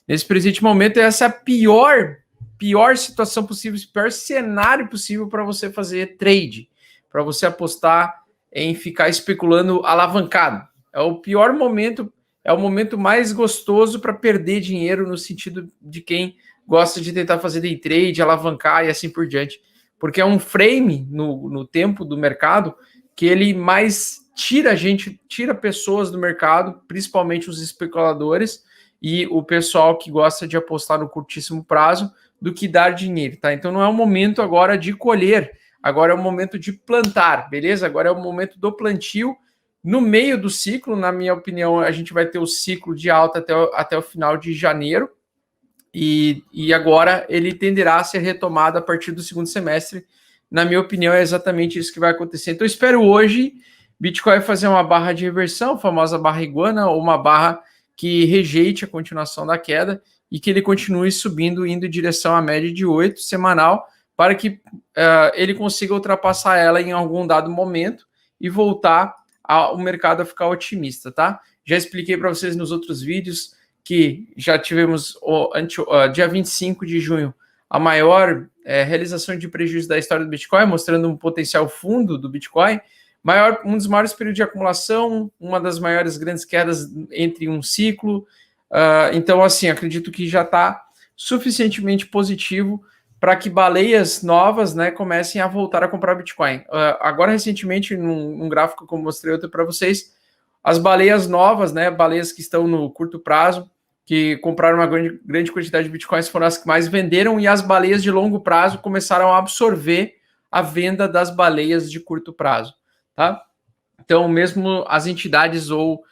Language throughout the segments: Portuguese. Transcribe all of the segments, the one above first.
Nesse presente momento, essa é a pior situação possível, pior cenário possível para você fazer trade, para você apostar em ficar especulando alavancado. É o pior momento, é o momento mais gostoso para perder dinheiro no sentido de quem gosta de tentar fazer day trade, alavancar e assim por diante. Porque é um frame no tempo do mercado que ele mais tira pessoas do mercado, principalmente os especuladores e o pessoal que gosta de apostar no curtíssimo prazo, do que dar dinheiro, tá? Então não é o momento agora de colher, agora é o momento de plantar, beleza? Agora é o momento do plantio. No meio do ciclo, na minha opinião, a gente vai ter o ciclo de alta até o final de janeiro, e agora ele tenderá a ser retomado a partir do segundo semestre. Na minha opinião, é exatamente isso que vai acontecer. Então, eu espero hoje Bitcoin fazer uma barra de reversão, a famosa barra iguana, ou uma barra que rejeite a continuação da queda e que ele continue subindo, indo em direção à média de 8 semanal, para que ele consiga ultrapassar ela em algum dado momento e voltar o mercado a ficar otimista, tá? Já expliquei para vocês nos outros vídeos que já tivemos dia 25 de junho a maior realização de prejuízo da história do Bitcoin, mostrando um potencial fundo do Bitcoin, um dos maiores períodos de acumulação, uma das maiores grandes quedas entre um ciclo. Então, assim, acredito que já está suficientemente positivo para que baleias novas, né, comecem a voltar a comprar Bitcoin. Agora, recentemente, num gráfico que eu mostrei outro para vocês, as baleias novas, né, baleias que estão no curto prazo, que compraram uma grande quantidade de Bitcoins, foram as que mais venderam, e as baleias de longo prazo começaram a absorver a venda das baleias de curto prazo, tá? Então, mesmo as entidades ou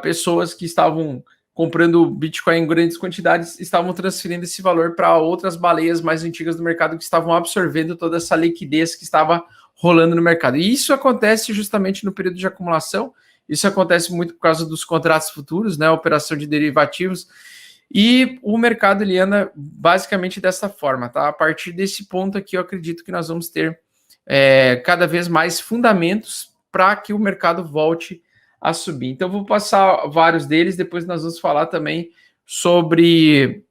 pessoas que estavam comprando Bitcoin em grandes quantidades estavam transferindo esse valor para outras baleias mais antigas do mercado que estavam absorvendo toda essa liquidez que estava rolando no mercado. E isso acontece justamente no período de acumulação. Isso acontece muito por causa dos contratos futuros, né, operação de derivativos, e o mercado ele anda basicamente dessa forma, tá? A partir desse ponto aqui, eu acredito que nós vamos ter cada vez mais fundamentos para que o mercado volte a subir. Então, vou passar vários deles, depois nós vamos falar também sobre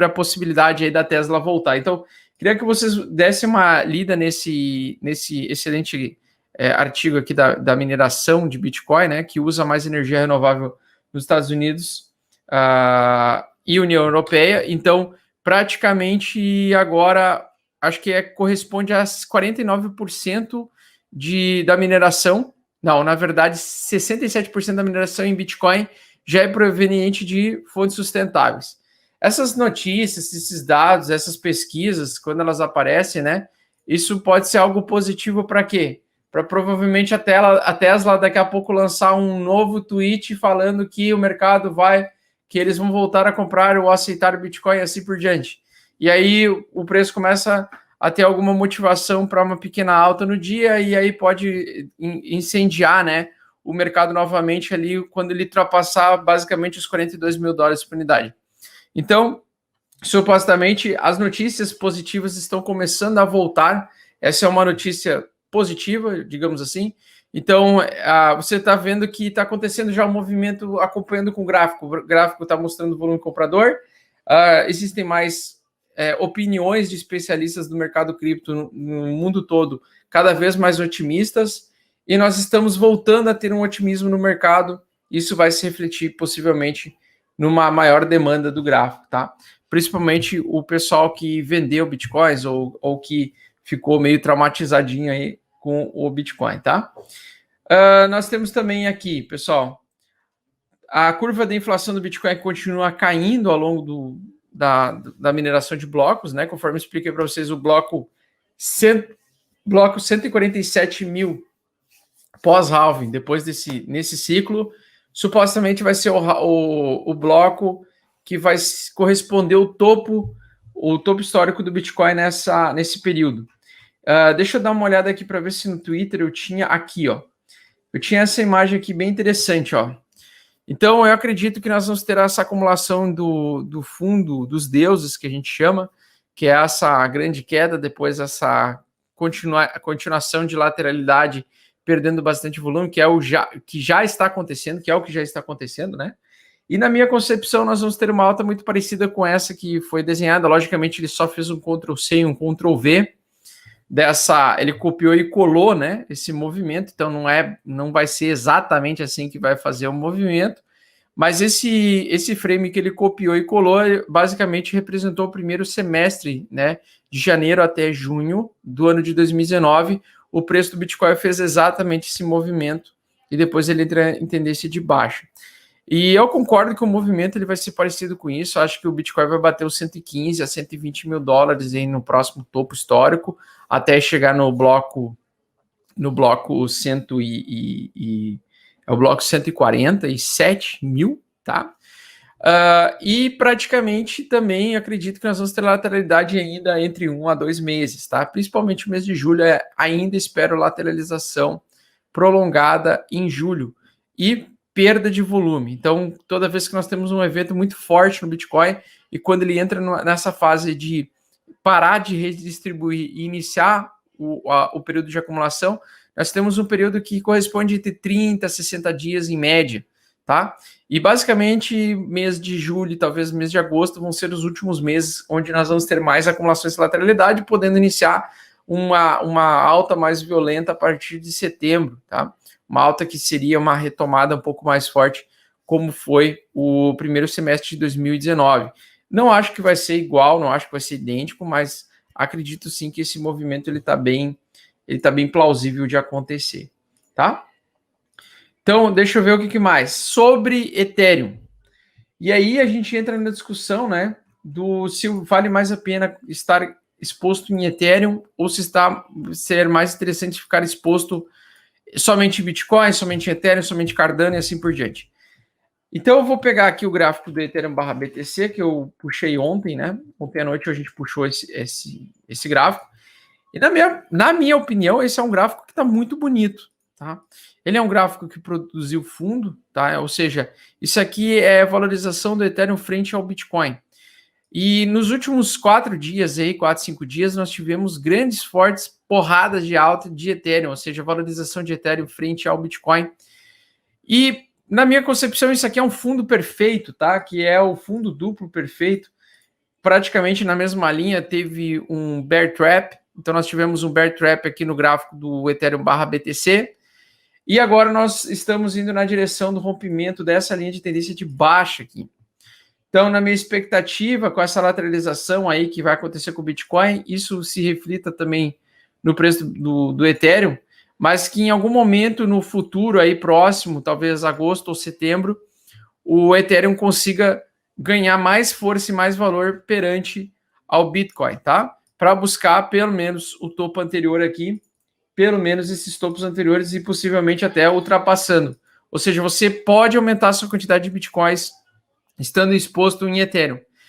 a possibilidade aí da Tesla voltar. Então, queria que vocês dessem uma lida nesse excelente artigo aqui da mineração de Bitcoin, né, que usa mais energia renovável nos Estados Unidos e União Europeia. Então, praticamente agora, acho que corresponde a 49% da mineração. Não, na verdade, 67% da mineração em Bitcoin já é proveniente de fontes sustentáveis. Essas notícias, esses dados, essas pesquisas, quando elas aparecem, né, isso pode ser algo positivo para quê? Para provavelmente a Tesla daqui a pouco lançar um novo tweet falando que o mercado que eles vão voltar a comprar ou aceitar Bitcoin e assim por diante. E aí o preço começa a ter alguma motivação para uma pequena alta no dia, e aí pode incendiar, né, o mercado novamente ali quando ele ultrapassar basicamente os $42 mil por unidade. Então, supostamente, as notícias positivas estão começando a voltar. Essa é uma notícia positiva, digamos assim. Então, você está vendo que está acontecendo já um movimento acompanhando com o gráfico. O gráfico está mostrando o volume comprador. Existem mais opiniões de especialistas do mercado cripto no mundo todo, cada vez mais otimistas. E nós estamos voltando a ter um otimismo no mercado. Isso vai se refletir possivelmente numa maior demanda do gráfico, tá? Principalmente o pessoal que vendeu bitcoins ou que ficou meio traumatizadinho aí com o Bitcoin, tá? Nós temos também aqui, pessoal, a curva da inflação do Bitcoin continua caindo ao longo da mineração de blocos, né? Conforme eu expliquei para vocês, o bloco 147 mil pós-halving, depois nesse ciclo, supostamente vai ser o bloco que vai corresponder o topo histórico do Bitcoin nesse período. Deixa eu dar uma olhada aqui para ver se no Twitter eu tinha aqui, ó. Eu tinha essa imagem aqui bem interessante, ó. Então, eu acredito que nós vamos ter essa acumulação do fundo dos deuses, que a gente chama, que é essa grande queda, depois essa continuação de lateralidade, perdendo bastante volume, que já está acontecendo, né? E na minha concepção, nós vamos ter uma alta muito parecida com essa que foi desenhada. Logicamente, ele só fez um Ctrl+C e um Ctrl+V. Ele copiou e colou, né, esse movimento, então não vai ser exatamente assim que vai fazer o movimento, mas esse frame que ele copiou e colou basicamente representou o primeiro semestre, né, de janeiro até junho do ano de 2019. O preço do Bitcoin fez exatamente esse movimento e depois ele entra em tendência de baixa. E eu concordo que o movimento ele vai ser parecido com isso. Acho que o Bitcoin vai bater os 115 a 120 mil dólares aí no próximo topo histórico, até chegar no bloco 100 é o bloco 147 mil, tá? E praticamente também acredito que nós vamos ter lateralidade ainda entre 1 a 2 meses, tá? Principalmente o mês de julho, ainda espero lateralização prolongada em julho. E perda de volume. Então, toda vez que nós temos um evento muito forte no Bitcoin e quando ele entra nessa fase de parar de redistribuir e iniciar o período de acumulação, nós temos um período que corresponde entre 30 a 60 dias em média, tá? E basicamente mês de julho e talvez mês de agosto vão ser os últimos meses onde nós vamos ter mais acumulações de lateralidade, podendo iniciar uma alta mais violenta a partir de setembro, tá? Uma alta que seria uma retomada um pouco mais forte, como foi o primeiro semestre de 2019. Não acho que vai ser igual, não acho que vai ser idêntico, mas acredito sim que esse movimento ele tá bem plausível de acontecer, tá? Então, deixa eu ver o que mais. Sobre Ethereum. E aí a gente entra na discussão, né, do se vale mais a pena estar exposto em Ethereum ou se ser mais interessante ficar exposto somente em Bitcoin, somente em Ethereum, somente em Cardano e assim por diante. Então eu vou pegar aqui o gráfico do Ethereum /BTC que eu puxei ontem, né? Ontem à noite a gente puxou esse gráfico. E na minha opinião, esse é um gráfico que está muito bonito, tá? Ele é um gráfico que produziu fundo, tá? Ou seja, isso aqui é valorização do Ethereum frente ao Bitcoin. E nos últimos 4 dias, 5 dias, nós tivemos grandes, fortes porradas de alta de Ethereum, ou seja, valorização de Ethereum frente ao Bitcoin. E, na minha concepção, isso aqui é um fundo perfeito, tá? Que é o fundo duplo perfeito. Praticamente na mesma linha teve um bear trap. Então, nós tivemos um bear trap aqui no gráfico do Ethereum /BTC. E agora nós estamos indo na direção do rompimento dessa linha de tendência de baixa aqui. Então, na minha expectativa, com essa lateralização aí que vai acontecer com o Bitcoin, isso se reflita também no preço do Ethereum, mas que em algum momento no futuro aí próximo, talvez agosto ou setembro, o Ethereum consiga ganhar mais força e mais valor perante ao Bitcoin, tá? Para buscar pelo menos o topo anterior aqui, pelo menos esses topos anteriores e possivelmente até ultrapassando. Ou seja, você pode aumentar a sua quantidade de Bitcoins estando exposto em Ethereum.